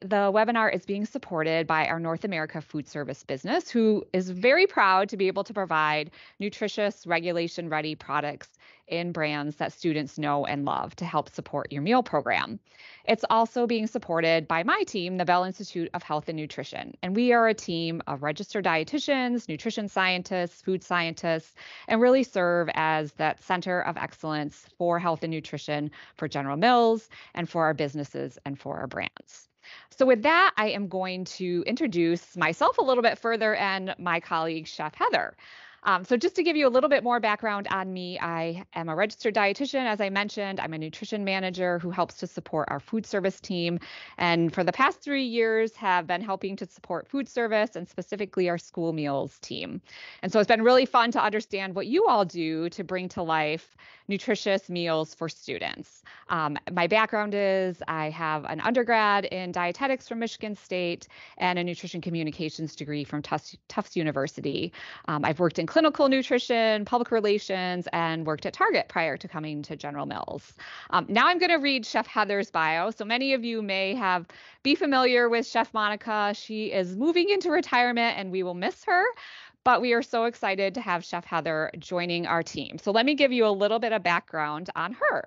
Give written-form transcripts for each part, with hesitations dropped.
the webinar is being supported by our North America food service business, who is very proud to be able to provide nutritious, regulation-ready products in brands that students know and love to help support your meal program. It's also being supported by my team, the Bell Institute of Health and Nutrition. And we are a team of registered dietitians, nutrition scientists, food scientists, and really serve as that center of excellence for health and nutrition for General Mills and for our businesses and for our brands. So with that, I am going to introduce myself a little bit further and my colleague, Chef Heather. So just to give you a little bit more background on me, I am a registered dietitian. As I mentioned, I'm a nutrition manager who helps to support our food service team. And for the past 3 years have been helping to support food service and specifically our school meals team. And so it's been really fun to understand what you all do to bring to life nutritious meals for students. My background is I have an undergrad in dietetics from Michigan State and a nutrition communications degree from Tufts University. I've worked in clinical nutrition, public relations, and worked at Target prior to coming to General Mills. Now I'm going to read Chef Heather's bio. So many of you may be familiar with Chef Monica. She is moving into retirement and we will miss her. But we are so excited to have Chef Heather joining our team. So let me give you a little bit of background on her.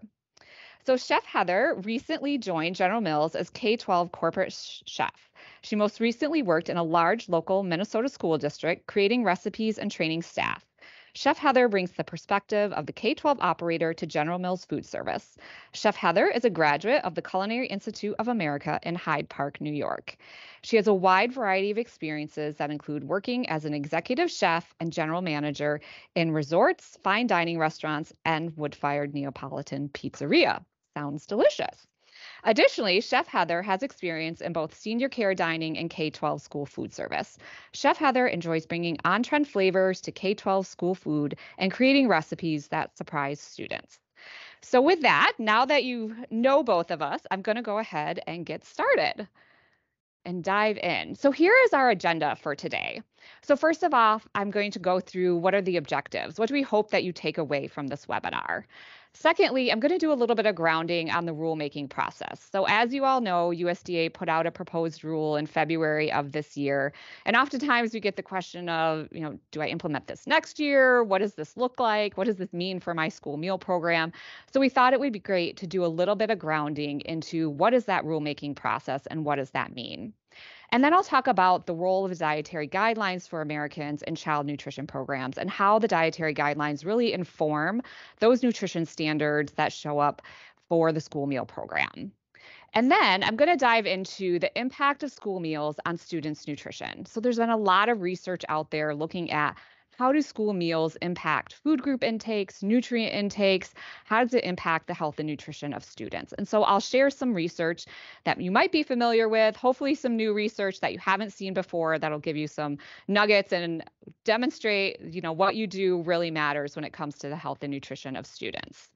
So Chef Heather recently joined General Mills as K-12 corporate chef. She most recently worked in a large local Minnesota school district, creating recipes and training staff. Chef Heather brings the perspective of the K-12 operator to General Mills food service. Chef Heather is a graduate of the Culinary Institute of America in Hyde Park, New York. She has a wide variety of experiences that include working as an executive chef and general manager in resorts, fine dining restaurants, and wood-fired Neapolitan pizzeria. Sounds delicious. Additionally, Chef Heather has experience in both senior care dining and K-12 school food service. Chef Heather enjoys bringing on-trend flavors to K-12 school food and creating recipes that surprise students. So with that, now that you know both of us, I'm going to go ahead and get started and dive in. So here is our agenda for today. So first of all, I'm going to go through what are the objectives? What do we hope that you take away from this webinar? Secondly, I'm going to do a little bit of grounding on the rulemaking process. So as you all know, USDA put out a proposed rule in February of this year. And oftentimes we get the question of, do I implement this next year? What does this look like? What does this mean for my school meal program? So we thought it would be great to do a little bit of grounding into what is that rulemaking process and what does that mean? And then I'll talk about the role of the dietary guidelines for Americans in child nutrition programs and how the dietary guidelines really inform those nutrition standards that show up for the school meal program. And then I'm going to dive into the impact of school meals on students' nutrition. So there's been a lot of research out there looking at how do school meals impact food group intakes, nutrient intakes? How does it impact the health and nutrition of students? And so I'll share some research that you might be familiar with, hopefully some new research that you haven't seen before that'll give you some nuggets and demonstrate, what you do really matters when it comes to the health and nutrition of students.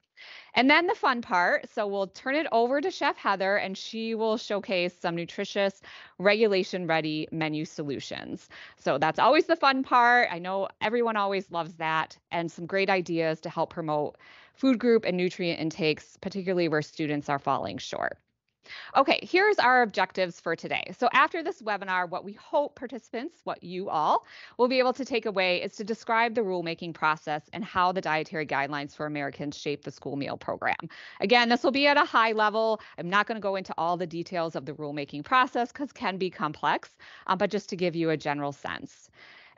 And then the fun part, so we'll turn it over to Chef Heather and she will showcase some nutritious, regulation-ready menu solutions. So that's always the fun part. I know everyone always loves that, and some great ideas to help promote food group and nutrient intakes, particularly where students are falling short. Okay, here's our objectives for today. So after this webinar, what we hope participants, what you all, will be able to take away is to describe the rulemaking process and how the dietary guidelines for Americans shape the school meal program. Again, this will be at a high level. I'm not going to go into all the details of the rulemaking process because it can be complex, but just to give you a general sense.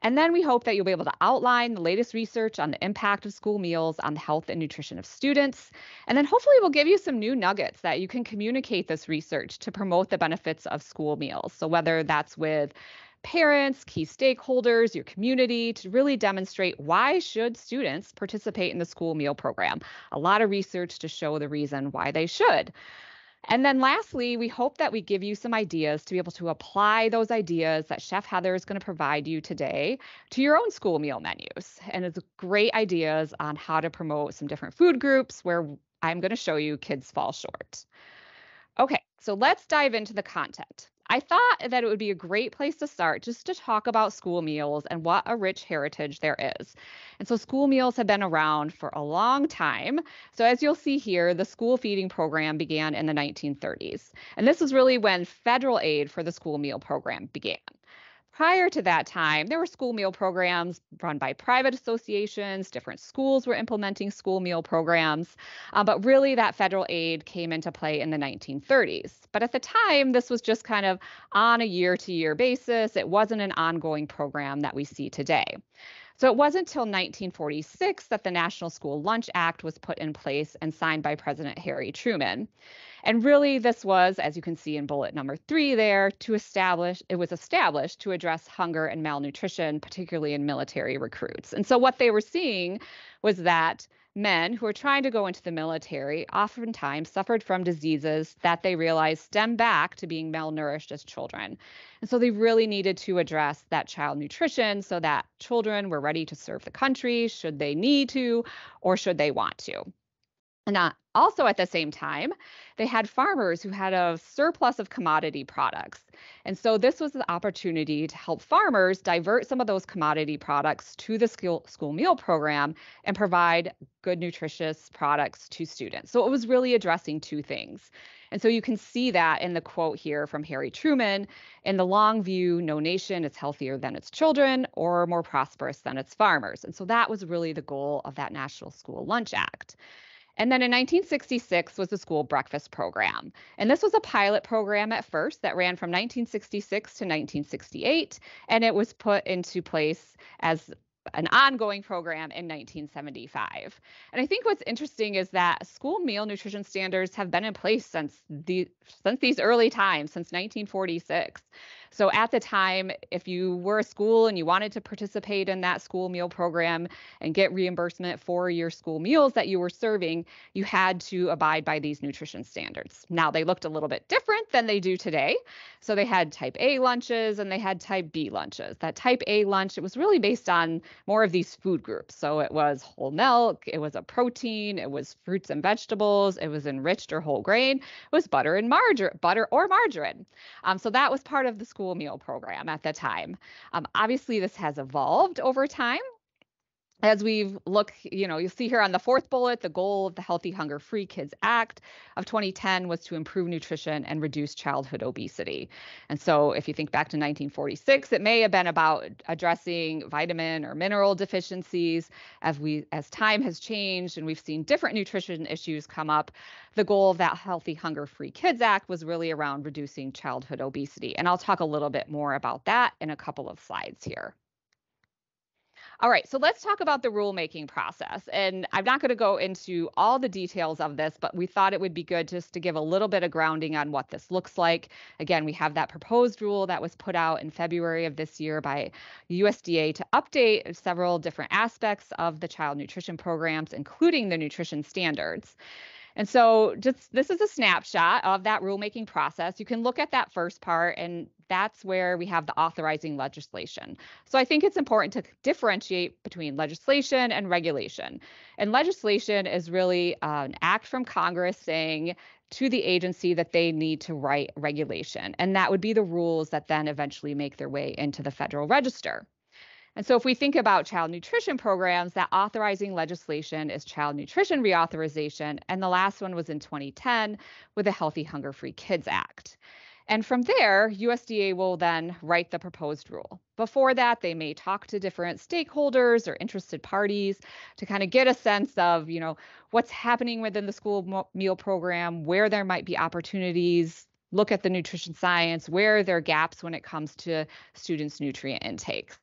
And then we hope that you'll be able to outline the latest research on the impact of school meals on the health and nutrition of students. And then hopefully we'll give you some new nuggets that you can communicate this research to promote the benefits of school meals. So whether that's with parents, key stakeholders, your community, to really demonstrate why should students participate in the school meal program. A lot of research to show the reason why they should. And then lastly, we hope that we give you some ideas to be able to apply those ideas that Chef Heather is going to provide you today to your own school meal menus. And it's great ideas on how to promote some different food groups where I'm going to show you kids fall short. Okay, so let's dive into the content. I thought that it would be a great place to start just to talk about school meals and what a rich heritage there is. And so school meals have been around for a long time. So as you'll see here, the school feeding program began in the 1930s. And this was really when federal aid for the school meal program began. Prior to that time, there were school meal programs run by private associations. Different schools were implementing school meal programs. But really, that federal aid came into play in the 1930s. But at the time, this was just kind of on a year to year basis. It wasn't an ongoing program that we see today. So it wasn't until 1946 that the National School Lunch Act was put in place and signed by President Harry Truman. And really, this was, as you can see in bullet number 3 there, it was established to address hunger and malnutrition, particularly in military recruits. And so what they were seeing was that men who were trying to go into the military oftentimes suffered from diseases that they realized stem back to being malnourished as children. And so they really needed to address that child nutrition so that children were ready to serve the country, should they need to, or should they want to. And also at the same time, they had farmers who had a surplus of commodity products. And so this was the opportunity to help farmers divert some of those commodity products to the school meal program and provide good, nutritious products to students. So it was really addressing two things. And so you can see that in the quote here from Harry Truman: in the long view, no nation is healthier than its children or more prosperous than its farmers. And so that was really the goal of that National School Lunch Act. And then in 1966 was the school breakfast program. And this was a pilot program at first that ran from 1966 to 1968, and it was put into place as an ongoing program in 1975. And I think what's interesting is that school meal nutrition standards have been in place since these early times, since 1946. So at the time, if you were a school and you wanted to participate in that school meal program and get reimbursement for your school meals that you were serving, you had to abide by these nutrition standards. Now, they looked a little bit different than they do today. So they had type A lunches and they had type B lunches. That type A lunch, it was really based on more of these food groups. So it was whole milk, it was a protein, it was fruits and vegetables, it was enriched or whole grain, it was butter or margarine. So that was part of the school meal program at the time. Obviously, this has evolved over time. As we've looked, you'll see here on the 4th bullet, the goal of the Healthy Hunger Free Kids Act of 2010 was to improve nutrition and reduce childhood obesity. And so if you think back to 1946, it may have been about addressing vitamin or mineral deficiencies. As time has changed and we've seen different nutrition issues come up, the goal of that Healthy Hunger Free Kids Act was really around reducing childhood obesity. And I'll talk a little bit more about that in a couple of slides here. All right, so let's talk about the rulemaking process. And I'm not going to go into all the details of this, but we thought it would be good just to give a little bit of grounding on what this looks like. Again, we have that proposed rule that was put out in February of this year by USDA to update several different aspects of the child nutrition programs, including the nutrition standards. And so this is a snapshot of that rulemaking process. You can look at that first part, and that's where we have the authorizing legislation. So I think it's important to differentiate between legislation and regulation. And legislation is really an act from Congress saying to the agency that they need to write regulation. And that would be the rules that then eventually make their way into the Federal Register. And so if we think about child nutrition programs, that authorizing legislation is Child Nutrition Reauthorization. And the last one was in 2010 with the Healthy Hunger Free Kids Act. And from there, USDA will then write the proposed rule. Before that, they may talk to different stakeholders or interested parties to kind of get a sense of, what's happening within the school meal program, where there might be opportunities, look at the nutrition science, where there are gaps when it comes to students' nutrient intakes.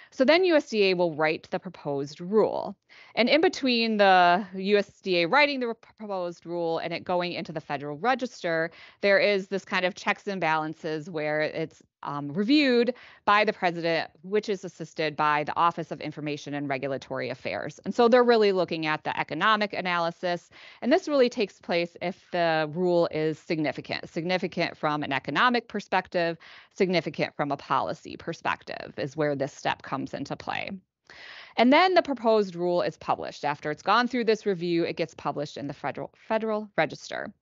So then USDA will write the proposed rule. And in between the USDA writing the proposed rule and it going into the Federal Register, there is this kind of checks and balances where it's reviewed by the president, which is assisted by the Office of Information and Regulatory Affairs. And so they're really looking at the economic analysis. And this really takes place if the rule is significant from an economic perspective, significant from a policy perspective is where this step comes into play. And then the proposed rule is published. After it's gone through this review, it gets published in the Federal Register.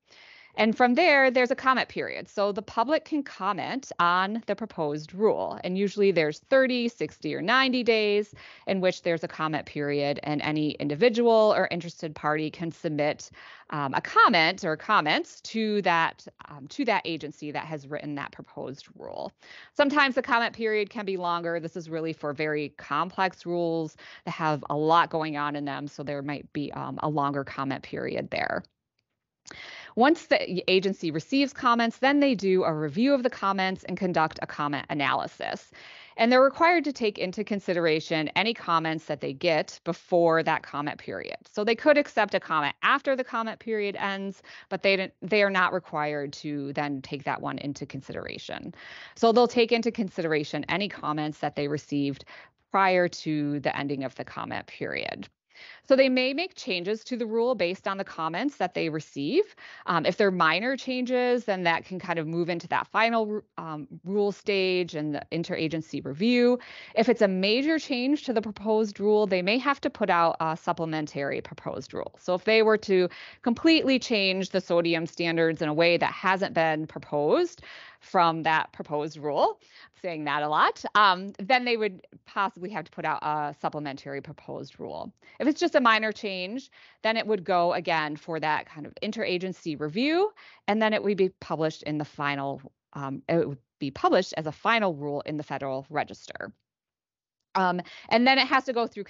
And from there, there's a comment period. So the public can comment on the proposed rule. And usually there's 30, 60, or 90 days in which there's a comment period, and any individual or interested party can submit a comment or comments to that agency that has written that proposed rule. Sometimes the comment period can be longer. This is really for very complex rules that have a lot going on in them, so there might be a longer comment period there. Once the agency receives comments, then they do a review of the comments and conduct a comment analysis. And they're required to take into consideration any comments that they get before that comment period. So they could accept a comment after the comment period ends, but they are not required to then take that one into consideration. So they'll take into consideration any comments that they received prior to the ending of the comment period. So they may make changes to the rule based on the comments that they receive. If they're minor changes, then that can kind of move into that final rule stage and the interagency review. If it's a major change to the proposed rule, they may have to put out a supplementary proposed rule. So if they were to completely change the sodium standards in a way that hasn't been proposed from that proposed rule, saying that a lot, then they would possibly have to put out a supplementary proposed rule. If it's just a minor change, then it would go again for that kind of interagency review, and then it would be published in the final, it would be published as a final rule in the Federal Register. And then it has to go through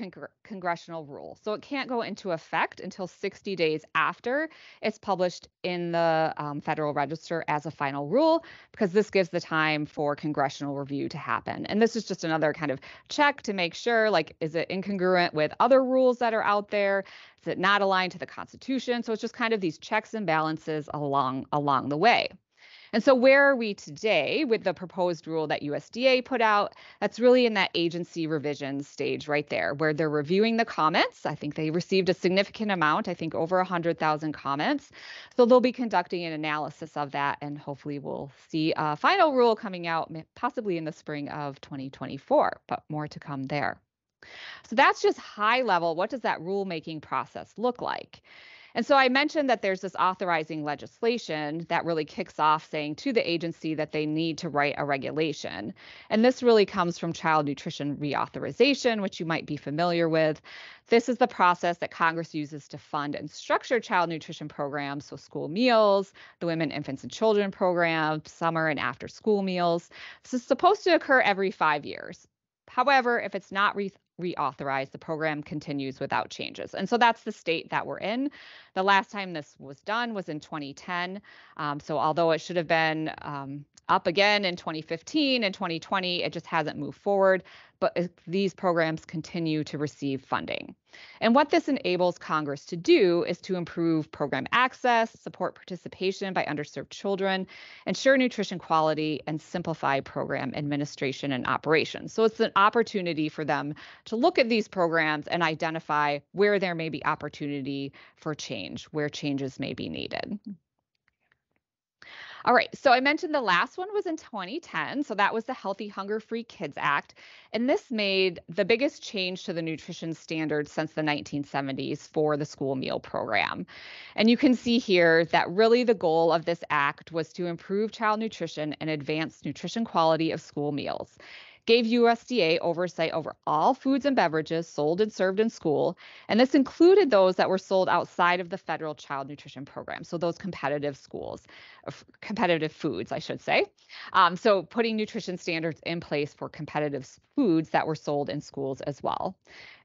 congressional rule. So it can't go into effect until 60 days after it's published in the Federal Register as a final rule, because this gives the time for congressional review to happen. And this is just another kind of check to make sure, like, is it incongruent with other rules that are out there? Is it not aligned to the Constitution? So it's just kind of these checks and balances along the way. And so where are we today with the proposed rule that USDA put out? That's really in that agency revision stage right there, where they're reviewing the comments. I think they received a significant amount, I think over 100,000 comments. So they'll be conducting an analysis of that, and hopefully we'll see a final rule coming out possibly in the spring of 2024, but more to come there. So that's just high level. What does that rulemaking process look like? And so I mentioned that there's this authorizing legislation that really kicks off saying to the agency that they need to write a regulation. And this really comes from Child Nutrition Reauthorization, which you might be familiar with. This is the process that Congress uses to fund and structure child nutrition programs, so school meals, the Women, Infants, and Children program, summer and after school meals. This is supposed to occur every 5 years. However, if it's not reauthorized, the program continues without changes. And so that's the state that we're in. The last time this was done was in 2010. So although it should have been up again in 2015 and 2020, it just hasn't moved forward. But these programs continue to receive funding. And what this enables Congress to do is to improve program access, support participation by underserved children, ensure nutrition quality, and simplify program administration and operations. So it's an opportunity for them to look at these programs and identify where there may be opportunity for change, where changes may be needed. All right, so I mentioned the last one was in 2010. So that was the Healthy Hunger Free Kids Act. And this made the biggest change to the nutrition standards since the 1970s for the school meal program. And you can see here that really the goal of this act was to improve child nutrition and advance nutrition quality of school meals. Gave USDA oversight over all foods and beverages sold and served in school, and this included those that were sold outside of the federal child nutrition program, so those competitive foods, I should say. So putting nutrition standards in place for competitive foods that were sold in schools as well.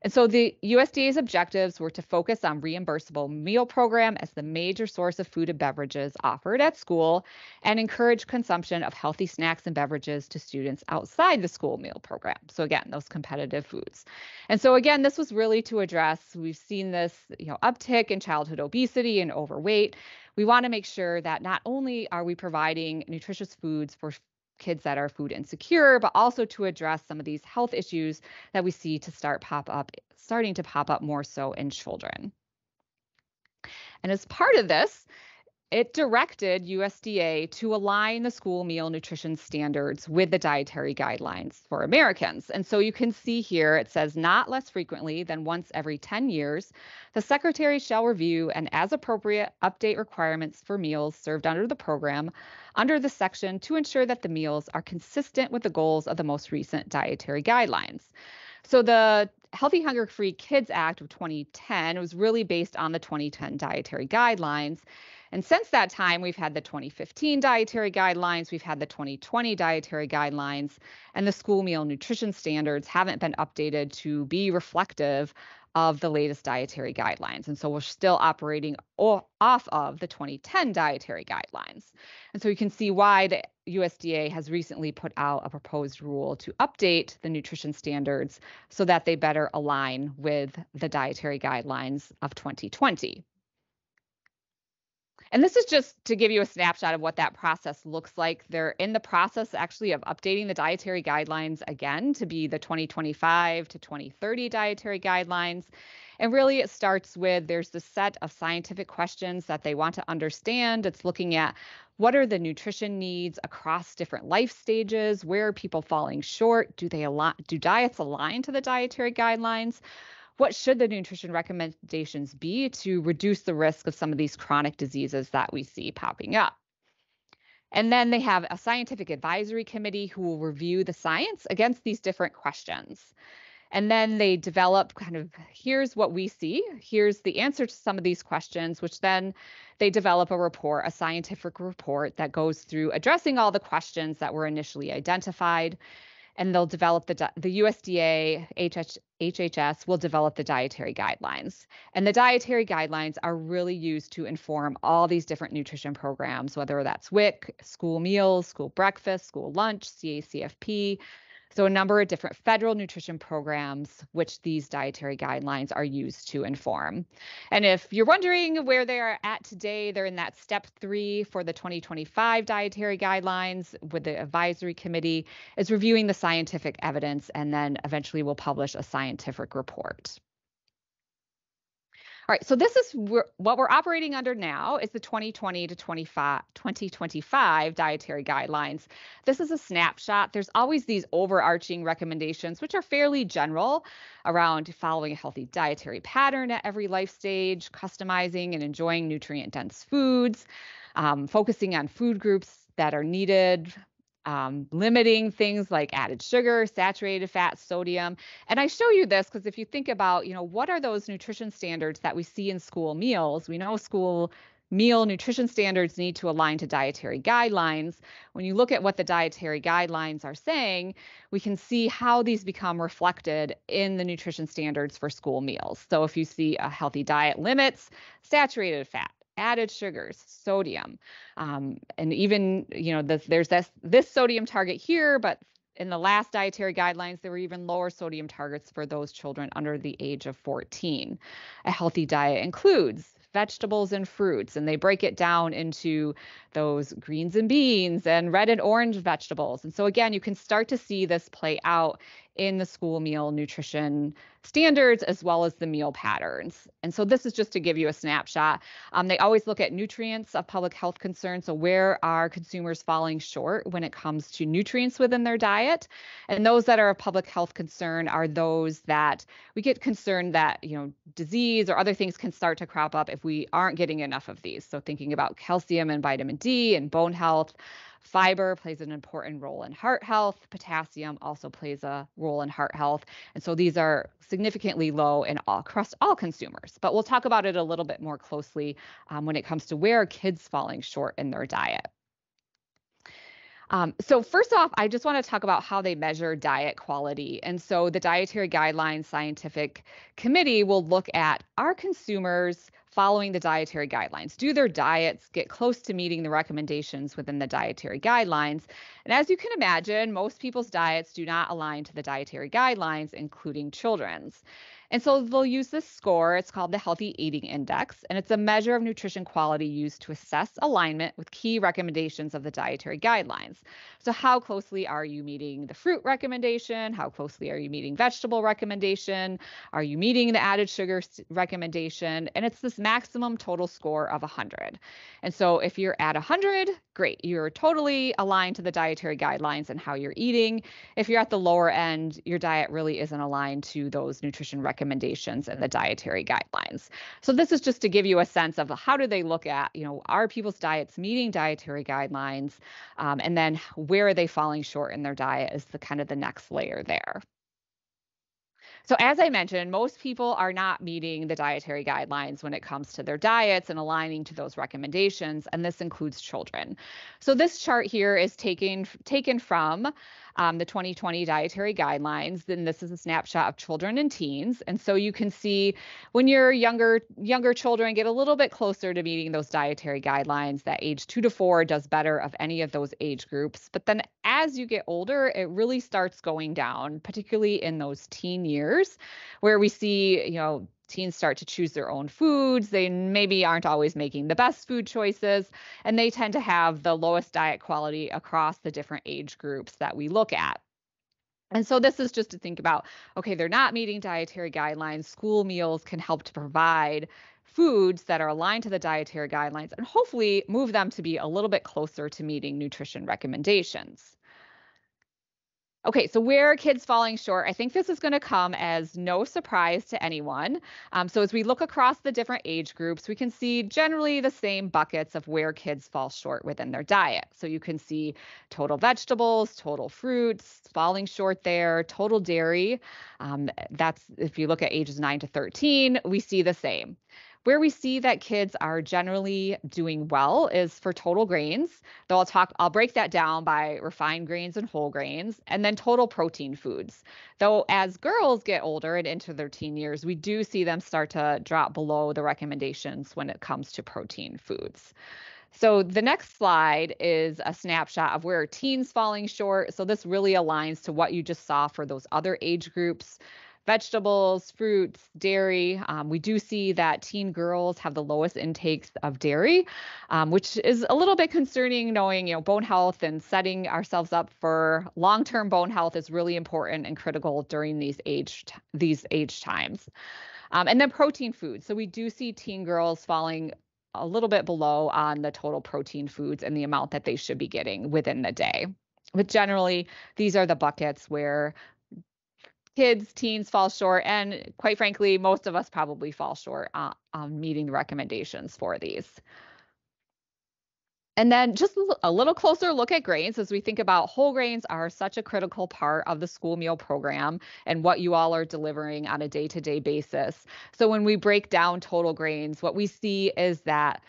And so the USDA's objectives were to focus on reimbursable meal program as the major source of food and beverages offered at school, and encourage consumption of healthy snacks and beverages to students outside the school meal program. So again, those competitive foods. And so again, this was really to address, we've seen this, uptick in childhood obesity and overweight. We want to make sure that not only are we providing nutritious foods for kids that are food insecure, but also to address some of these health issues that we see starting to pop up more so in children. And as part of this, it directed USDA to align the school meal nutrition standards with the dietary guidelines for Americans. And so you can see here it says not less frequently than once every 10 years, the secretary shall review and, as appropriate, update requirements for meals served under the program under the section to ensure that the meals are consistent with the goals of the most recent dietary guidelines. So the Healthy Hunger Free Kids Act of 2010 was really based on the 2010 dietary guidelines. And since that time, we've had the 2015 dietary guidelines, we've had the 2020 dietary guidelines, and the school meal nutrition standards haven't been updated to be reflective of the latest dietary guidelines. And so we're still operating off of the 2010 dietary guidelines. And so you can see why the USDA has recently put out a proposed rule to update the nutrition standards so that they better align with the dietary guidelines of 2020. And this is just to give you a snapshot of what that process looks like. They're in the process actually of updating the dietary guidelines again to be the 2025 to 2030 dietary guidelines. And really, it starts with there's this set of scientific questions that they want to understand. It's looking at what are the nutrition needs across different life stages? Where are people falling short? Do diets align to the dietary guidelines? What should the nutrition recommendations be to reduce the risk of some of these chronic diseases that we see popping up? And then they have a scientific advisory committee who will review the science against these different questions. And then they develop here's what we see, here's the answer to some of these questions, which then they develop a report, a scientific report that goes through addressing all the questions that were initially identified. And they'll develop the USDA, HHS will develop the dietary guidelines. And the dietary guidelines are really used to inform all these different nutrition programs, whether that's WIC, school meals, school breakfast, school lunch, CACFP. So a number of different federal nutrition programs, which these dietary guidelines are used to inform. And if you're wondering where they are at today, they're in that step 3 for the 2025 dietary guidelines with the advisory committee is reviewing the scientific evidence, and then eventually we'll publish a scientific report. All right, so this is what we're operating under now is the 2020 to 2025 dietary guidelines. This is a snapshot. There's always these overarching recommendations, which are fairly general around following a healthy dietary pattern at every life stage, customizing and enjoying nutrient-dense foods, focusing on food groups that are needed, limiting things like added sugar, saturated fat, sodium. And I show you this because if you think about, what are those nutrition standards that we see in school meals? We know school meal nutrition standards need to align to dietary guidelines. When you look at what the dietary guidelines are saying, we can see how these become reflected in the nutrition standards for school meals. So if you see a healthy diet limits saturated fat, added sugars, sodium, and even, there's this sodium target here, but in the last dietary guidelines, there were even lower sodium targets for those children under the age of 14. A healthy diet includes vegetables and fruits, and they break it down into those greens and beans and red and orange vegetables. And so again, you can start to see this play out in the school meal nutrition standards as well as the meal patterns. And so this is just to give you a snapshot. They always look at nutrients of public health concern. So where are consumers falling short when it comes to nutrients within their diet? And those that are of public health concern are those that we get concerned that, disease or other things can start to crop up if we aren't getting enough of these. So thinking about calcium and vitamin D and bone health. Fiber plays an important role in heart health. Potassium also plays a role in heart health. And so these are significantly low across all consumers. But we'll talk about it a little bit more closely when it comes to where are kids falling short in their diet. So first off, I just want to talk about how they measure diet quality. And so the Dietary Guidelines Scientific Committee will look at, are consumers following the dietary guidelines? Do their diets get close to meeting the recommendations within the dietary guidelines? And as you can imagine, most people's diets do not align to the dietary guidelines, including children's. And so they'll use this score. It's called the Healthy Eating Index, and it's a measure of nutrition quality used to assess alignment with key recommendations of the dietary guidelines. So, how closely are you meeting the fruit recommendation? How closely are you meeting vegetable recommendation? Are you meeting the added sugar recommendation? And it's this maximum total score of 100. And so, if you're at 100, great, you're totally aligned to the dietary guidelines and how you're eating. If you're at the lower end, your diet really isn't aligned to those nutrition recommendations and the dietary guidelines. So this is just to give you a sense of how do they look at, are people's diets meeting dietary guidelines? And then where are they falling short in their diet is the kind of the next layer there. So, as I mentioned, most people are not meeting the dietary guidelines when it comes to their diets and aligning to those recommendations, and this includes children. So, this chart here is taken from the 2020 dietary guidelines. Then this is a snapshot of children and teens, and so you can see when your younger children get a little bit closer to meeting those dietary guidelines, that age 2 to 4 does better of any of those age groups. But then as you get older, it really starts going down, particularly in those teen years where we see, teens start to choose their own foods. They maybe aren't always making the best food choices, and they tend to have the lowest diet quality across the different age groups that we look at. And so this is just to think about, okay, they're not meeting dietary guidelines. School meals can help to provide foods that are aligned to the dietary guidelines and hopefully move them to be a little bit closer to meeting nutrition recommendations. Okay, so where are kids falling short? I think this is going to come as no surprise to anyone. So as we look across the different age groups, we can see generally the same buckets of where kids fall short within their diet. So you can see total vegetables, total fruits falling short there, total dairy. That's if you look at ages 9 to 13, we see the same. Where we see that kids are generally doing well is for total grains. Though I'll break that down by refined grains and whole grains, and then total protein foods. Though as girls get older and into their teen years, we do see them start to drop below the recommendations when it comes to protein foods. So the next slide is a snapshot of where teens falling short. So this really aligns to what you just saw for those other age groups. Vegetables, fruits, dairy. We do see that teen girls have the lowest intakes of dairy, which is a little bit concerning knowing, bone health and setting ourselves up for long-term bone health is really important and critical during these age times. And then protein foods. So we do see teen girls falling a little bit below on the total protein foods and the amount that they should be getting within the day. But generally, these are the buckets where kids, teens fall short, and quite frankly, most of us probably fall short on meeting the recommendations for these. And then just a little closer look at grains as we think about whole grains are such a critical part of the school meal program and what you all are delivering on a day-to-day basis. So when we break down total grains, what we see is that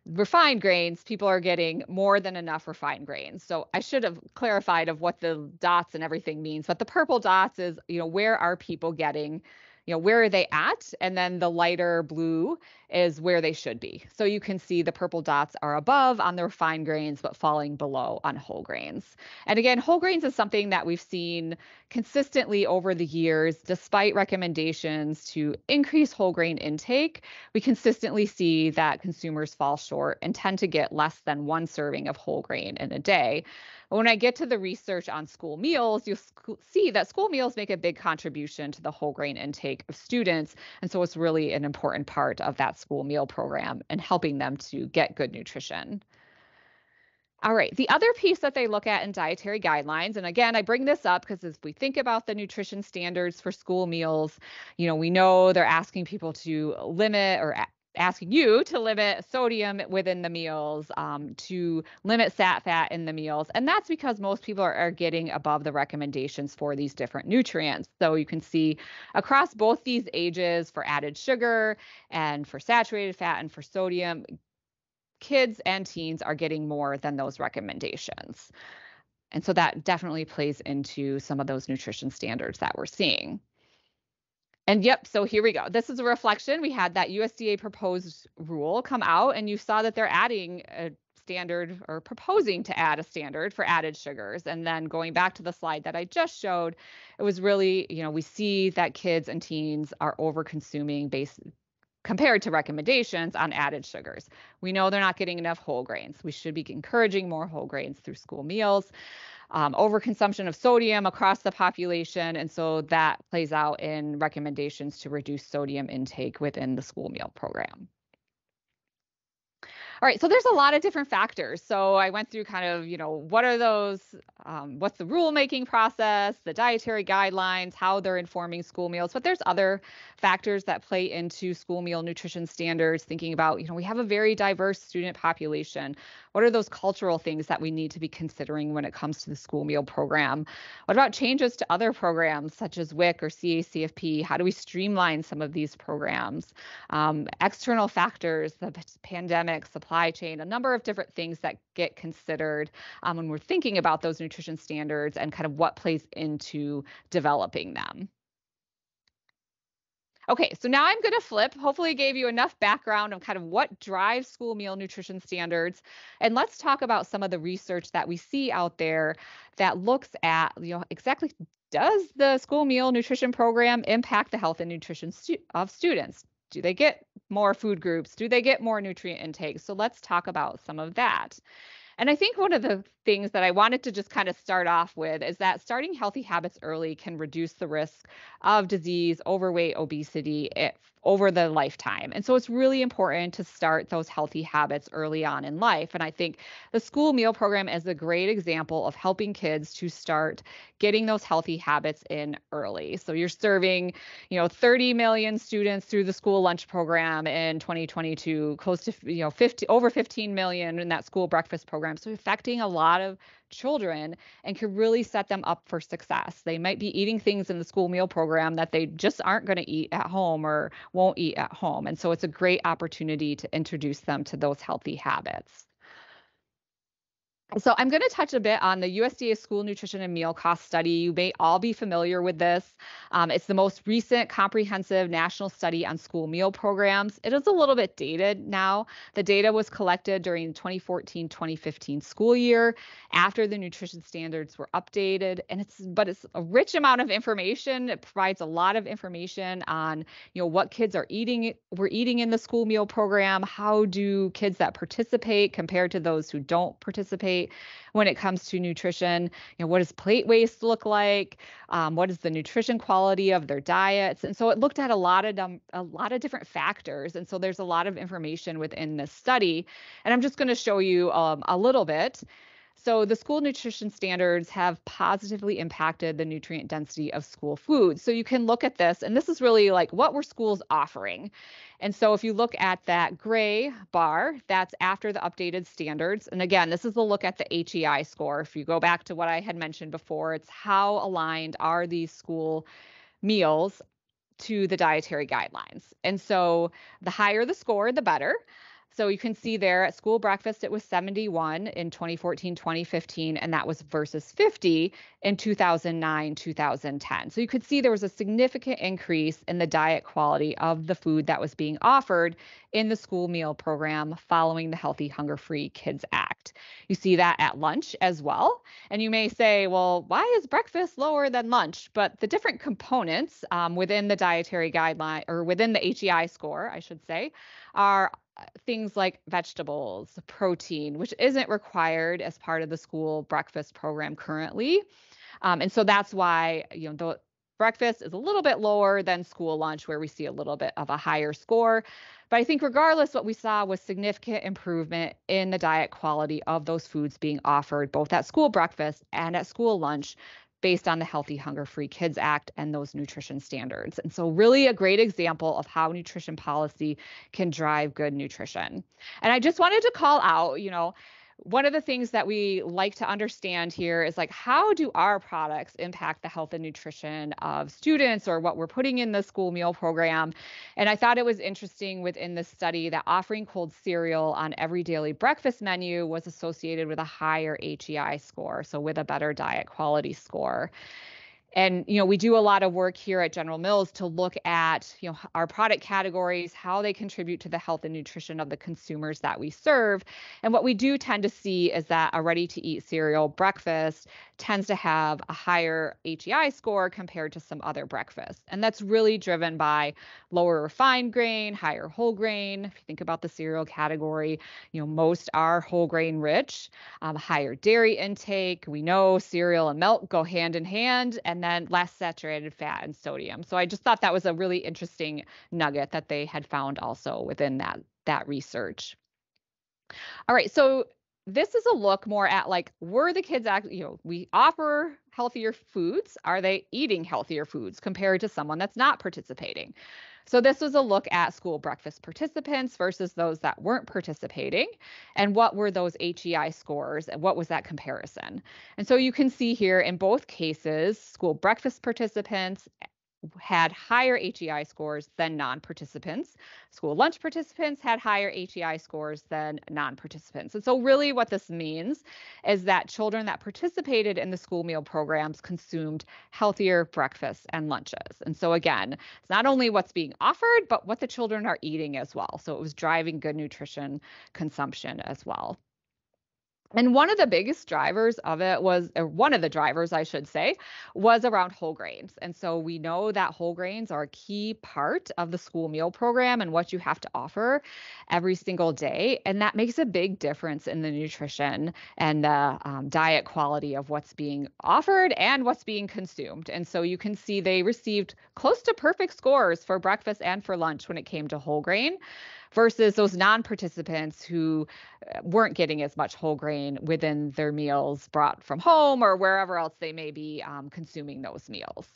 refined grains, people are getting more than enough refined grains. So I should have clarified of what the dots and everything means, but the purple dots is, where are people getting, where are they at? And then the lighter blue is where they should be. So you can see the purple dots are above on the refined grains, but falling below on whole grains. And again, whole grains is something that we've seen consistently over the years, despite recommendations to increase whole grain intake. We consistently see that consumers fall short and tend to get less than one serving of whole grain in a day. But when I get to the research on school meals, you'll see that school meals make a big contribution to the whole grain intake of students. And so it's really an important part of that school meal program and helping them to get good nutrition. All right. The other piece that they look at in dietary guidelines, and again, I bring this up because as we think about the nutrition standards for school meals, we know they're asking people to limit or asking you to limit sodium within the meals, to limit fat in the meals. And that's because most people are getting above the recommendations for these different nutrients. So you can see across both these ages for added sugar and for saturated fat and for sodium, kids and teens are getting more than those recommendations. And so that definitely plays into some of those nutrition standards that we're seeing. And yep, so here we go. This is a reflection. We had that USDA proposed rule come out, and you saw that they're adding standard or proposing to add a standard for added sugars. And then going back to the slide that I just showed, it was really, we see that kids and teens are over consuming based compared to recommendations on added sugars. We know they're not getting enough whole grains. We should be encouraging more whole grains through school meals. Overconsumption of sodium across the population. And so that plays out in recommendations to reduce sodium intake within the school meal program. All right, so there's a lot of different factors. So I went through kind of, what are those, what's the rulemaking process, the dietary guidelines, how they're informing school meals, but there's other factors that play into school meal nutrition standards, thinking about, we have a very diverse student population. What are those cultural things that we need to be considering when it comes to the school meal program? What about changes to other programs such as WIC or CACFP? How do we streamline some of these programs? External factors, the pandemic, supply chain, a number of different things that get considered when we're thinking about those nutrition standards and kind of what plays into developing them. Okay, so now I'm going to flip. Hopefully, I gave you enough background of kind of what drives school meal nutrition standards. And let's talk about some of the research that we see out there that looks at, exactly, does the school meal nutrition program impact the health and nutrition of students? Do they get more food groups? Do they get more nutrient intake? So let's talk about some of that. And I think one of the things that I wanted to just kind of start off with is that starting healthy habits early can reduce the risk of disease, overweight, obesity over the lifetime. And so it's really important to start those healthy habits early on in life. And I think the school meal program is a great example of helping kids to start getting those healthy habits in early. So you're serving, 30 million students through the school lunch program in 2022, close to, over 15 million in that school breakfast program. So affecting a lot of children and can really set them up for success. They might be eating things in the school meal program that they just aren't going to eat at home or won't eat at home. And so it's a great opportunity to introduce them to those healthy habits. So I'm going to touch a bit on the USDA School Nutrition and Meal Cost Study. You may all be familiar with this. It's the most recent comprehensive national study on school meal programs. It is a little bit dated now. The data was collected during the 2014-2015 school year after the nutrition standards were updated. And it's a rich amount of information. It provides a lot of information on, what kids are eating. We're eating in the school meal program. How do kids that participate compared to those who don't participate when it comes to nutrition? What does plate waste look like? What is the nutrition quality of their diets? And so it looked at a lot of different factors. And so there's a lot of information within this study. And I'm just going to show you a little bit. So the school nutrition standards have positively impacted the nutrient density of school foods. So you can look at this, and this is really like what were schools offering. And so if you look at that gray bar, that's after the updated standards. And again, this is a look at the HEI score. If you go back to what I had mentioned before, it's how aligned are these school meals to the dietary guidelines. And so the higher the score, the better. So you can see there at school breakfast, it was 71 in 2014, 2015, and that was versus 50 in 2009, 2010. So you could see there was a significant increase in the diet quality of the food that was being offered in the school meal program following the Healthy Hunger-Free Kids Act. You see that at lunch as well. And you may say, well, why is breakfast lower than lunch? But the different components within the dietary guideline, or within the HEI score, I should say, are things like vegetables, protein, which isn't required as part of the school breakfast program currently. And so that's why, the breakfast is a little bit lower than school lunch, where we see a little bit of a higher score. But I think regardless, what we saw was significant improvement in the diet quality of those foods being offered, both at school breakfast and at school lunch, based on the Healthy Hunger-Free Kids Act and those nutrition standards. And so really a great example of how nutrition policy can drive good nutrition. And I just wanted to call out, one of the things that we like to understand here is like, how do our products impact the health and nutrition of students, or what we're putting in the school meal program? And I thought it was interesting within this study that offering cold cereal on every daily breakfast menu was associated with a higher HEI score, so with a better diet quality score. And, we do a lot of work here at General Mills to look at, our product categories, how they contribute to the health and nutrition of the consumers that we serve. And what we do tend to see is that a ready-to-eat cereal breakfast tends to have a higher HEI score compared to some other breakfasts. And that's really driven by lower refined grain, higher whole grain. If you think about the cereal category, most are whole grain rich, higher dairy intake. We know cereal and milk go hand in hand, and then less saturated fat and sodium. So I just thought that was a really interesting nugget that they had found also within that research. All right, so this is a look more at like, were the kids actually, we offer healthier foods. Are they eating healthier foods compared to someone that's not participating? So this was a look at school breakfast participants versus those that weren't participating. And what were those HEI scores and what was that comparison? And so you can see here in both cases, school breakfast participants had higher HEI scores than non-participants. School lunch participants had higher HEI scores than non-participants. And so really what this means is that children that participated in the school meal programs consumed healthier breakfasts and lunches. And so again, it's not only what's being offered, but what the children are eating as well. So it was driving good nutrition consumption as well. And one of the biggest drivers of it was, or one of the drivers, I should say, was around whole grains. And so we know that whole grains are a key part of the school meal program and what you have to offer every single day. And that makes a big difference in the nutrition and the diet quality of what's being offered and what's being consumed. And so you can see they received close to perfect scores for breakfast and for lunch when it came to whole grain, versus those non-participants who weren't getting as much whole grain within their meals brought from home or wherever else they may be consuming those meals.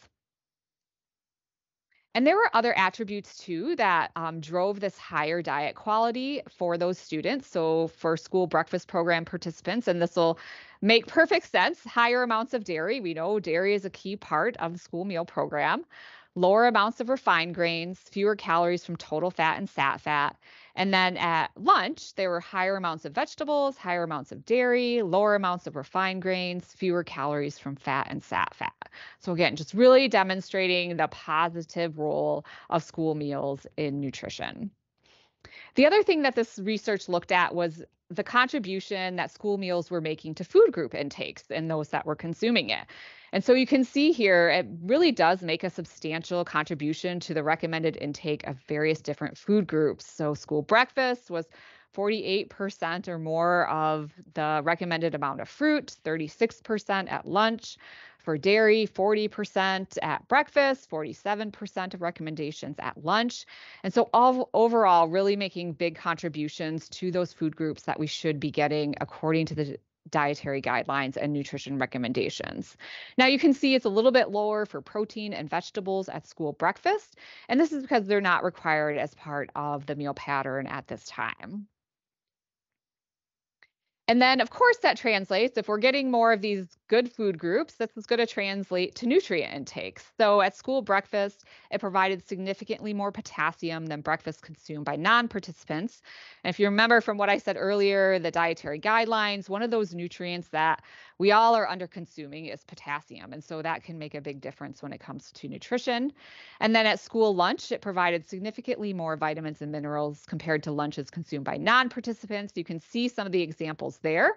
And there were other attributes too that drove this higher diet quality for those students. So for school breakfast program participants, and this will make perfect sense, higher amounts of dairy. We know dairy is a key part of the school meal program. Lower amounts of refined grains, fewer calories from total fat and sat fat. And then at lunch, there were higher amounts of vegetables, higher amounts of dairy, lower amounts of refined grains, fewer calories from fat and sat fat. So again, just really demonstrating the positive role of school meals in nutrition. The other thing that this research looked at was the contribution that school meals were making to food group intakes and those that were consuming it. And so you can see here, it really does make a substantial contribution to the recommended intake of various different food groups. So school breakfast was 48% or more of the recommended amount of fruit, 36% at lunch. For dairy, 40% at breakfast, 47% of recommendations at lunch. And so overall, really making big contributions to those food groups that we should be getting according to the dietary guidelines and nutrition recommendations. Now you can see it's a little bit lower for protein and vegetables at school breakfast, and this is because they're not required as part of the meal pattern at this time. And then, of course, that translates. If we're getting more of these good food groups, this is going to translate to nutrient intakes. So at school breakfast, it provided significantly more potassium than breakfast consumed by non-participants. And if you remember from what I said earlier, the dietary guidelines, one of those nutrients that we all are under consuming is potassium. And so that can make a big difference when it comes to nutrition. And then at school lunch, it provided significantly more vitamins and minerals compared to lunches consumed by non-participants. You can see some of the examples there.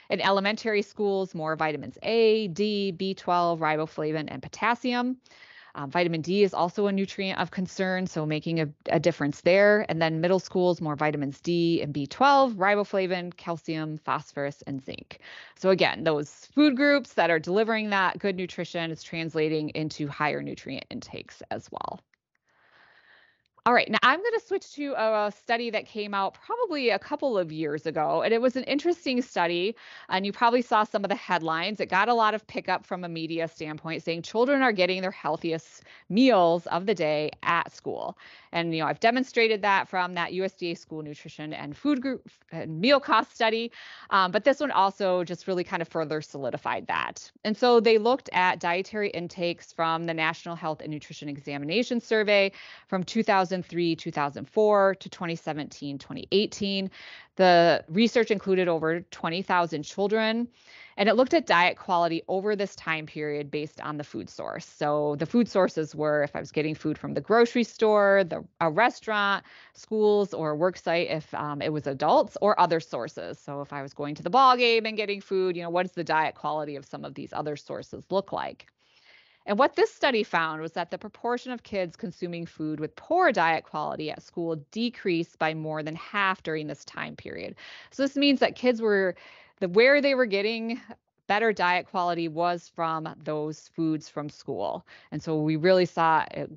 In elementary schools, more vitamins A, D, B12, riboflavin, and potassium. Vitamin D is also a nutrient of concern, so making a difference there. And then middle schools, more vitamins D and B12, riboflavin, calcium, phosphorus, and zinc. So again, those food groups that are delivering that good nutrition is translating into higher nutrient intakes as well. All right, now I'm going to switch to a study that came out probably a couple of years ago, and it was an interesting study, and you probably saw some of the headlines. It got a lot of pickup from a media standpoint saying children are getting their healthiest meals of the day at school. And, I've demonstrated that from that USDA school nutrition and food group and meal cost study, but this one also just really kind of further solidified that. And so they looked at dietary intakes from the National Health and Nutrition Examination Survey from 2003, 2004 to 2017, 2018. The research included over 20,000 children. And it looked at diet quality over this time period based on the food source. So the food sources were if I was getting food from the grocery store, a restaurant, schools, or a work site if it was adults, or other sources. So if I was going to the ball game and getting food, what does the diet quality of some of these other sources look like? And what this study found was that the proportion of kids consuming food with poor diet quality at school decreased by more than half during this time period. So this means that kids were where they were getting better diet quality was from those foods from school. And so we really saw it,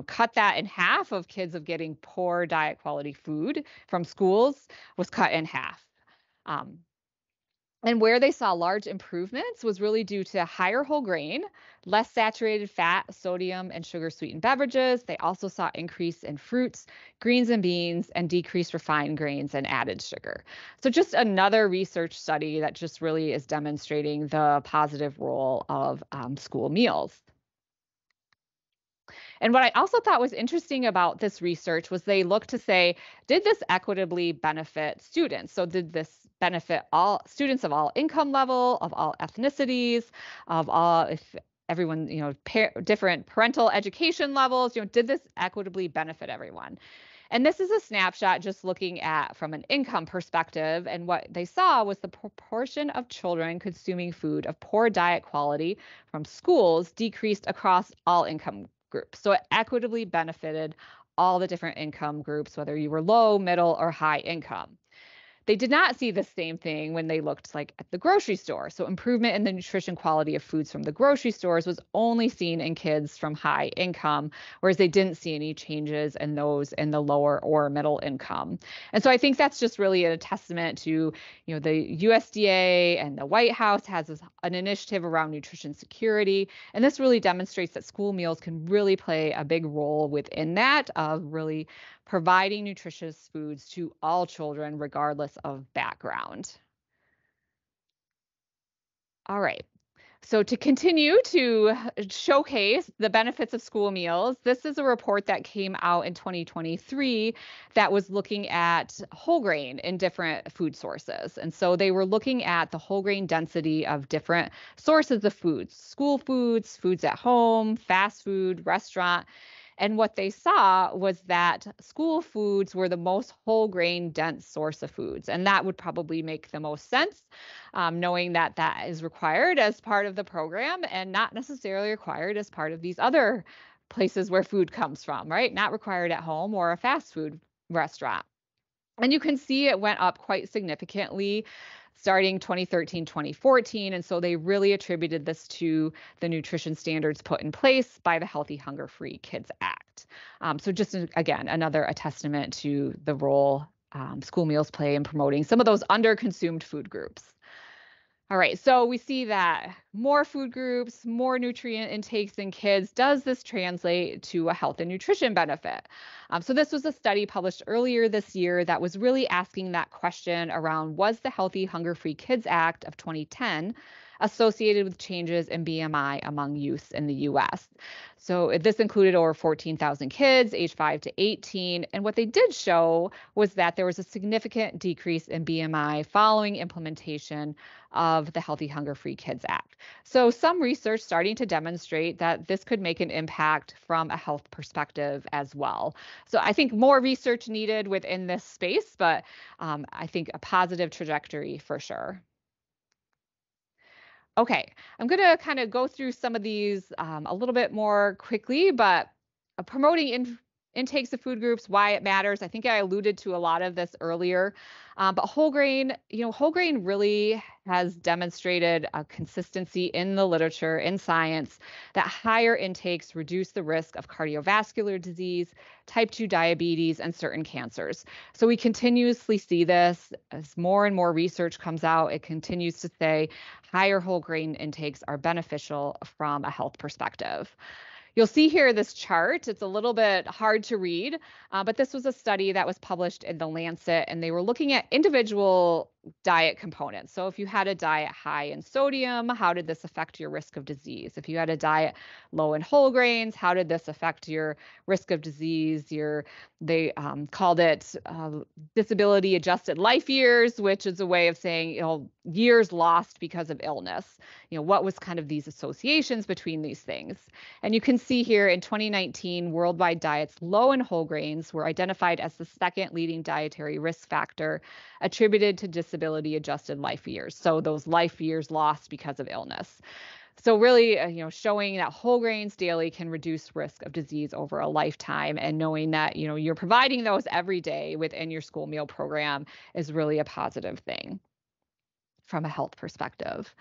cut that in half of kids of getting poor diet quality food from schools was cut in half. Um, and where they saw large improvements was really due to higher whole grain, less saturated fat, sodium, and sugar sweetened beverages. They also saw increase in fruits, greens and beans, and decreased refined grains and added sugar. So just another research study that just really is demonstrating the positive role of school meals. And what I also thought was interesting about this research was they looked to say, did this equitably benefit students? So did this benefit all students of all income level, of all ethnicities, of all, if everyone, different parental education levels, did this equitably benefit everyone? And this is a snapshot just looking at from an income perspective. And what they saw was the proportion of children consuming food of poor diet quality from schools decreased across all income groups. So it equitably benefited all the different income groups, whether you were low, middle, or high income. They did not see the same thing when they looked like at the grocery store. So improvement in the nutrition quality of foods from the grocery stores was only seen in kids from high income, whereas they didn't see any changes in those in the lower or middle income. And so I think that's just really a testament to, the USDA and the White House has an initiative around nutrition security. And this really demonstrates that school meals can really play a big role within that of really providing nutritious foods to all children, regardless of background. All right. So, to continue to showcase the benefits of school meals, this is a report that came out in 2023 that was looking at whole grain in different food sources. And so they were looking at the whole grain density of different sources of foods, school foods, foods at home, fast food, restaurant. And what they saw was that school foods were the most whole grain dense source of foods. And that would probably make the most sense, knowing that that is required as part of the program and not necessarily required as part of these other places where food comes from, right? Not required at home or a fast food restaurant. And you can see it went up quite significantly starting 2013, 2014. And so they really attributed this to the nutrition standards put in place by the Healthy Hunger Free Kids Act. So just again, another a testament to the role school meals play in promoting some of those under-consumed food groups. All right, so we see that more food groups, more nutrient intakes in kids. Does this translate to a health and nutrition benefit? So this was a study published earlier this year that was really asking that question around, was the Healthy Hunger Free Kids Act of 2010 associated with changes in BMI among youth in the US? So this included over 14,000 kids aged 5 to 18. And what they did show was that there was a significant decrease in BMI following implementation of the Healthy Hunger Free Kids Act. So some research starting to demonstrate that this could make an impact from a health perspective as well. So I think more research needed within this space, but I think a positive trajectory for sure. Okay, I'm going to kind of go through some of these a little bit more quickly, but promoting intakes of food groups, why it matters. I think I alluded to a lot of this earlier, but whole grain, whole grain really has demonstrated a consistency in the literature, in science, that higher intakes reduce the risk of cardiovascular disease, type 2 diabetes, and certain cancers. So we continuously see this as more and more research comes out. It continues to say higher whole grain intakes are beneficial from a health perspective. You'll see here this chart. It's a little bit hard to read, but this was a study that was published in The Lancet, and they were looking at individual diet components. So if you had a diet high in sodium, how did this affect your risk of disease? If you had a diet low in whole grains, how did this affect your risk of disease? They called it disability adjusted life years, which is a way of saying, years lost because of illness. What was kind of these associations between these things? And you can see here in 2019, worldwide diets low in whole grains were identified as the second leading dietary risk factor attributed to disability adjusted life years. So those life years lost because of illness. So really, showing that whole grains daily can reduce risk of disease over a lifetime, and knowing that, you're providing those every day within your school meal program is really a positive thing from a health perspective.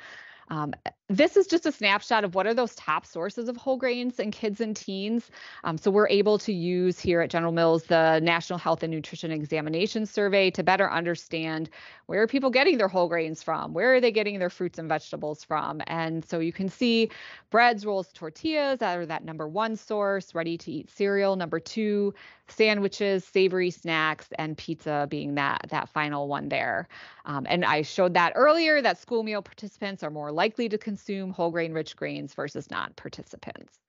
This is just a snapshot of what are those top sources of whole grains in kids and teens. So we're able to use here at General Mills the National Health and Nutrition Examination Survey to better understand where are people getting their whole grains from, where are they getting their fruits and vegetables from. And so you can see breads, rolls, tortillas are that number one source, ready to eat cereal, number two, sandwiches, savory snacks, and pizza being that final one there. And I showed that earlier that school meal participants are more likely to consume whole grain rich grains versus non-participants.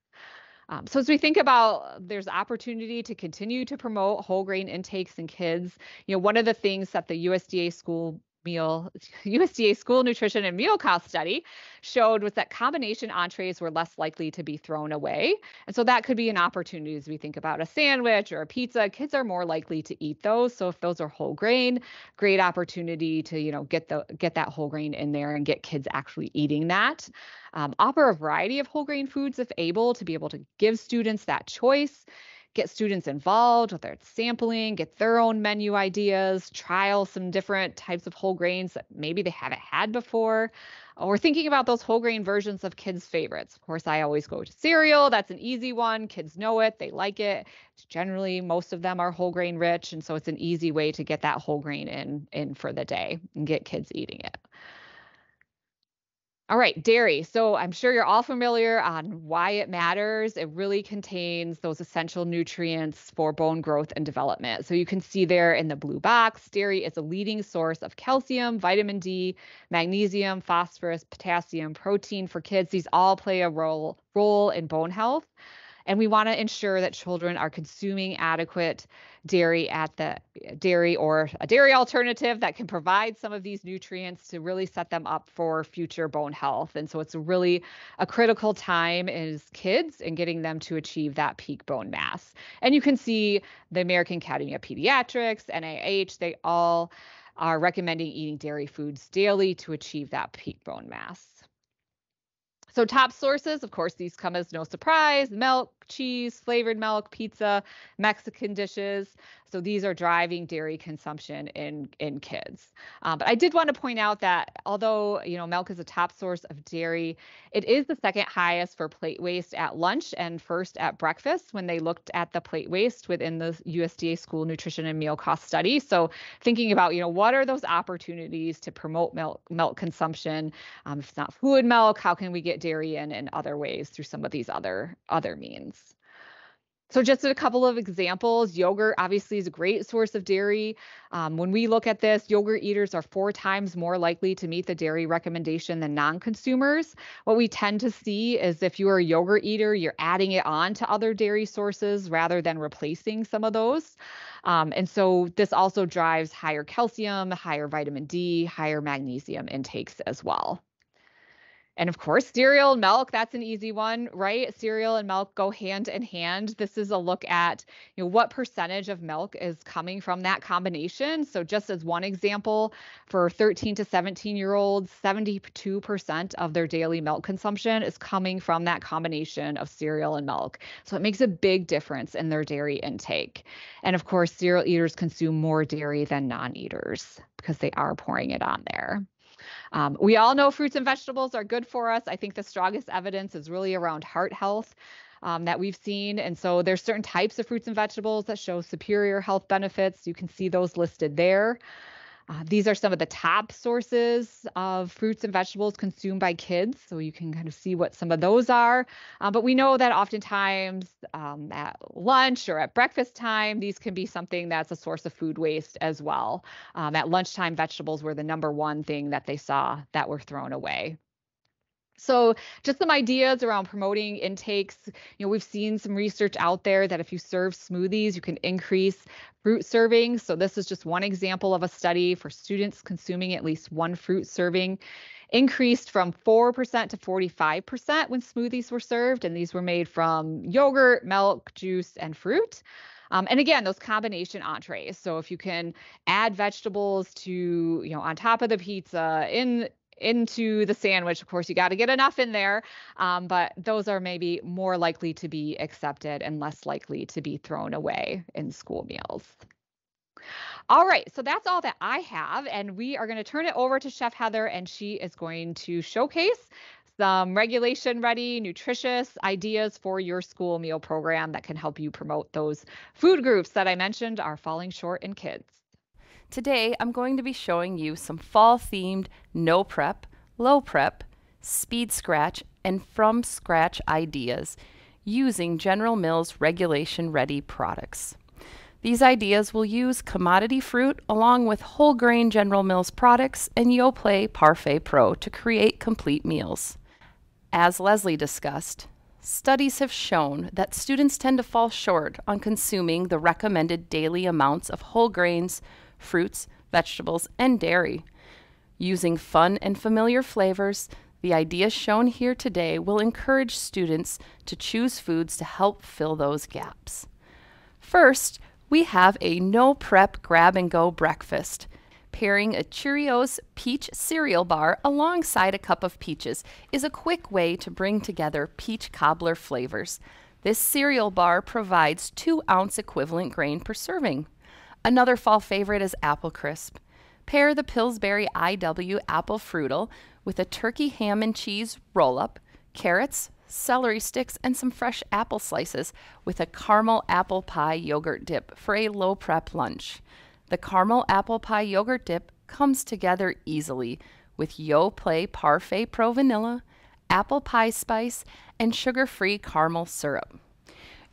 So as we think about there's opportunity to continue to promote whole grain intakes in kids, one of the things that the USDA School Nutrition and Meal Cost Study showed was that combination entrees were less likely to be thrown away. And so that could be an opportunity as we think about a sandwich or a pizza. Kids are more likely to eat those. So if those are whole grain, great opportunity to, get that whole grain in there and get kids actually eating that. Offer a variety of whole grain foods if able, to be able to give students that choice. Get students involved, whether it's sampling, get their own menu ideas, trial some different types of whole grains that maybe they haven't had before, or thinking about those whole grain versions of kids' favorites. Of course, I always go to cereal. That's an easy one. Kids know it. They like it. Generally, most of them are whole grain rich, and so it's an easy way to get that whole grain in for the day and get kids eating it. All right, dairy. So I'm sure you're all familiar on why it matters. It really contains those essential nutrients for bone growth and development. So you can see there in the blue box, dairy is a leading source of calcium, vitamin D, magnesium, phosphorus, potassium, protein for kids. These all play a role in bone health. And we want to ensure that children are consuming adequate dairy at the dairy or a dairy alternative that can provide some of these nutrients to really set them up for future bone health. And so it's really a critical time as kids in getting them to achieve that peak bone mass. And you can see the American Academy of Pediatrics, NIH, they all are recommending eating dairy foods daily to achieve that peak bone mass. So top sources, of course, these come as no surprise: milk, cheese, flavored milk, pizza, Mexican dishes. So these are driving dairy consumption in kids. But I did want to point out that although, milk is a top source of dairy, it is the second highest for plate waste at lunch and first at breakfast when they looked at the plate waste within the USDA School Nutrition and Meal Cost Study. So thinking about, what are those opportunities to promote milk consumption? If it's not fluid milk, how can we get dairy in other ways through some of these other means? So just a couple of examples. Yogurt obviously is a great source of dairy. When we look at this, yogurt eaters are 4 times more likely to meet the dairy recommendation than non-consumers. What we tend to see is if you are a yogurt eater, you're adding it on to other dairy sources rather than replacing some of those. And so this also drives higher calcium, higher vitamin D, higher magnesium intakes as well. And of course, cereal and milk, that's an easy one, right? Cereal and milk go hand in hand. This is a look at, what percentage of milk is coming from that combination. So just as one example, for 13 to 17-year-olds, 72% of their daily milk consumption is coming from that combination of cereal and milk. So it makes a big difference in their dairy intake. And of course, cereal eaters consume more dairy than non-eaters because they are pouring it on there. We all know fruits and vegetables are good for us. I think the strongest evidence is really around heart health that we've seen. And so there's certain types of fruits and vegetables that show superior health benefits. You can see those listed there. These are some of the top sources of fruits and vegetables consumed by kids, so you can kind of see what some of those are. But we know that oftentimes at lunch or at breakfast time, these can be something that's a source of food waste as well. At lunchtime, vegetables were the number one thing that they saw that were thrown away. So, just some ideas around promoting intakes. We've seen some research out there that if you serve smoothies, you can increase fruit servings. So, this is just one example of a study for students consuming at least one fruit serving, increased from 4% to 45% when smoothies were served. And these were made from yogurt, milk, juice, and fruit. And again, those combination entrees. So if you can add vegetables to, on top of the pizza, into the sandwich. Of course, you got to get enough in there, but those are maybe more likely to be accepted and less likely to be thrown away in school meals. All right, so that's all that I have, and we are going to turn it over to Chef Heather, and she is going to showcase some regulation-ready, nutritious ideas for your school meal program that can help you promote those food groups that I mentioned are falling short in kids. Today, I'm going to be showing you some fall-themed no prep, low prep, speed scratch, and from scratch ideas using General Mills regulation-ready products. These ideas will use commodity fruit along with whole grain General Mills products and Yoplait Parfait Pro to create complete meals. As Leslie discussed, studies have shown that students tend to fall short on consuming the recommended daily amounts of whole grains, fruits, vegetables, and dairy. Using fun and familiar flavors, the ideas shown here today will encourage students to choose foods to help fill those gaps. First, we have a no-prep grab-and-go breakfast. Pairing a Cheerios peach cereal bar alongside a cup of peaches is a quick way to bring together peach cobbler flavors. This cereal bar provides 2-ounce equivalent grain per serving. Another fall favorite is Apple Crisp. Pair the Pillsbury IW Apple Fruital with a turkey ham and cheese roll-up, carrots, celery sticks, and some fresh apple slices with a caramel apple pie yogurt dip for a low-prep lunch. The caramel apple pie yogurt dip comes together easily with Yoplait Parfait Pro Vanilla, apple pie spice, and sugar-free caramel syrup.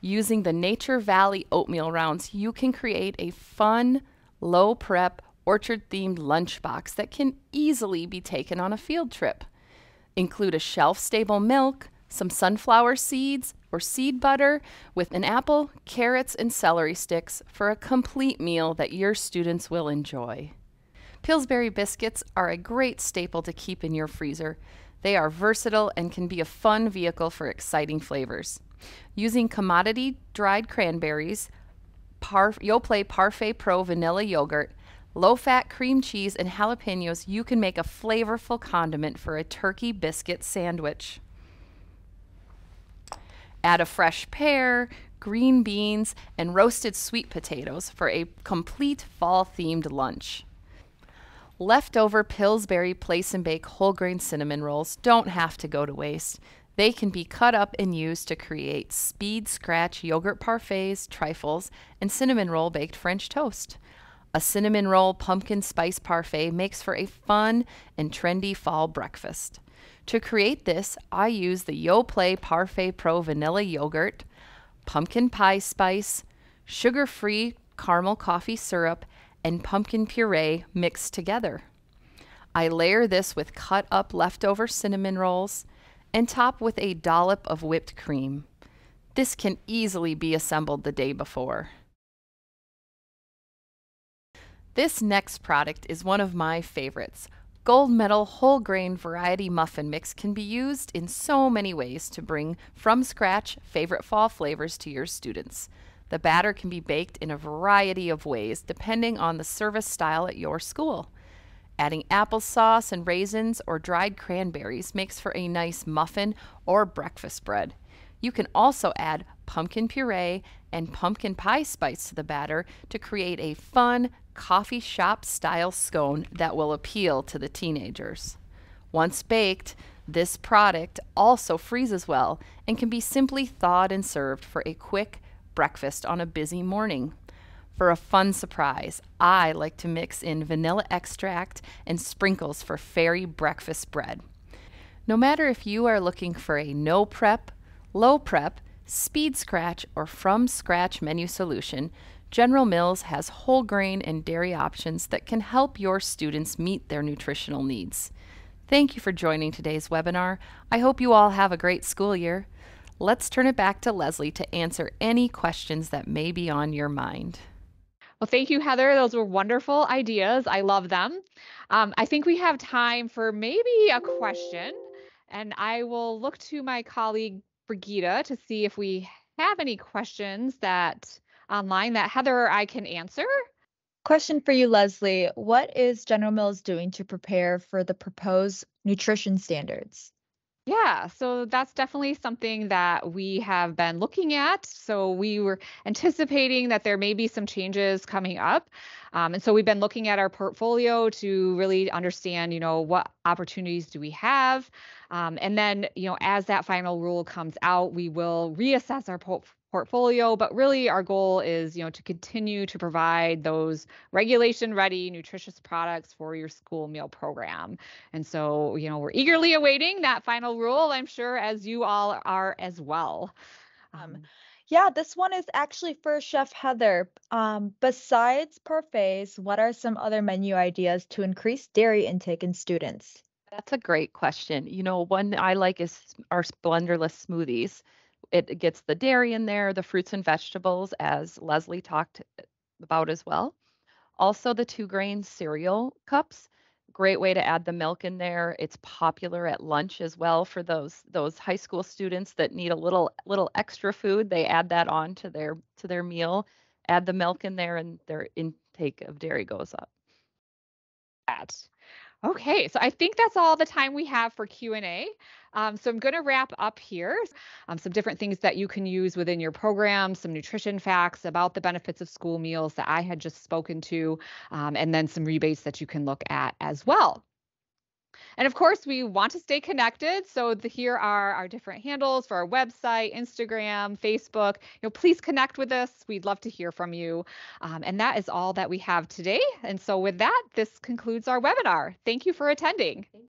Using the Nature Valley oatmeal rounds, you can create a fun, low-prep, orchard-themed lunchbox that can easily be taken on a field trip. Include a shelf-stable milk, some sunflower seeds or seed butter with an apple, carrots, and celery sticks for a complete meal that your students will enjoy. Pillsbury biscuits are a great staple to keep in your freezer. They are versatile and can be a fun vehicle for exciting flavors. Using commodity dried cranberries, Yoplait Parfait Pro Vanilla Yogurt, low-fat cream cheese, and jalapenos, you can make a flavorful condiment for a turkey biscuit sandwich. Add a fresh pear, green beans, and roasted sweet potatoes for a complete fall-themed lunch. Leftover Pillsbury Place and Bake whole grain cinnamon rolls don't have to go to waste. They can be cut up and used to create speed scratch yogurt parfaits, trifles, and cinnamon roll baked French toast. A cinnamon roll pumpkin spice parfait makes for a fun and trendy fall breakfast. To create this, I use the Yoplait Parfait Pro Vanilla Yogurt, pumpkin pie spice, sugar-free caramel coffee syrup, and pumpkin puree mixed together. I layer this with cut up leftover cinnamon rolls and top with a dollop of whipped cream. This can easily be assembled the day before. This next product is one of my favorites. Gold Medal Whole Grain Variety Muffin Mix can be used in so many ways to bring from scratch favorite fall flavors to your students. The batter can be baked in a variety of ways depending on the service style at your school. Adding applesauce and raisins or dried cranberries makes for a nice muffin or breakfast bread. You can also add pumpkin puree and pumpkin pie spice to the batter to create a fun, coffee shop style scone that will appeal to the teenagers. Once baked, this product also freezes well and can be simply thawed and served for a quick breakfast on a busy morning. For a fun surprise, I like to mix in vanilla extract and sprinkles for fairy breakfast bread. No matter if you are looking for a no prep, low prep, speed scratch, or from scratch menu solution, General Mills has whole grain and dairy options that can help your students meet their nutritional needs. Thank you for joining today's webinar. I hope you all have a great school year. Let's turn it back to Leslie to answer any questions that may be on your mind. Well, thank you, Heather. Those were wonderful ideas. I love them. I think we have time for maybe a question, and I will look to my colleague Brigida to see if we have any questions that online that Heather or I can answer. Question for you, Leslie. What is General Mills doing to prepare for the proposed nutrition standards? Yeah, so that's definitely something that we have been looking at. So we were anticipating that there may be some changes coming up. And so we've been looking at our portfolio to really understand, what opportunities do we have? And then, as that final rule comes out, we will reassess our portfolio. But really, our goal is, to continue to provide those regulation-ready, nutritious products for your school meal program. And so, we're eagerly awaiting that final rule, I'm sure, as you all are as well. Yeah, this one is actually for Chef Heather. Besides parfaits, what are some other menu ideas to increase dairy intake in students? That's a great question. One I like is our blenderless smoothies. It gets the dairy in there, the fruits and vegetables, as Leslie talked about as well. Also, the 2-grain cereal cups. Great way to add the milk in there. It's popular at lunch as well for those high school students that need a little extra food. They add that on to their meal, add the milk in there, and their intake of dairy goes up. Okay, so I think that's all the time we have for Q&A. So I'm going to wrap up here. Some different things that you can use within your program, some nutrition facts about the benefits of school meals that I had just spoken to, and then some rebates that you can look at as well. And of course, we want to stay connected. So here are our different handles for our website, Instagram, Facebook. Please connect with us. We'd love to hear from you. And that is all that we have today. And so with that, this concludes our webinar. Thank you for attending.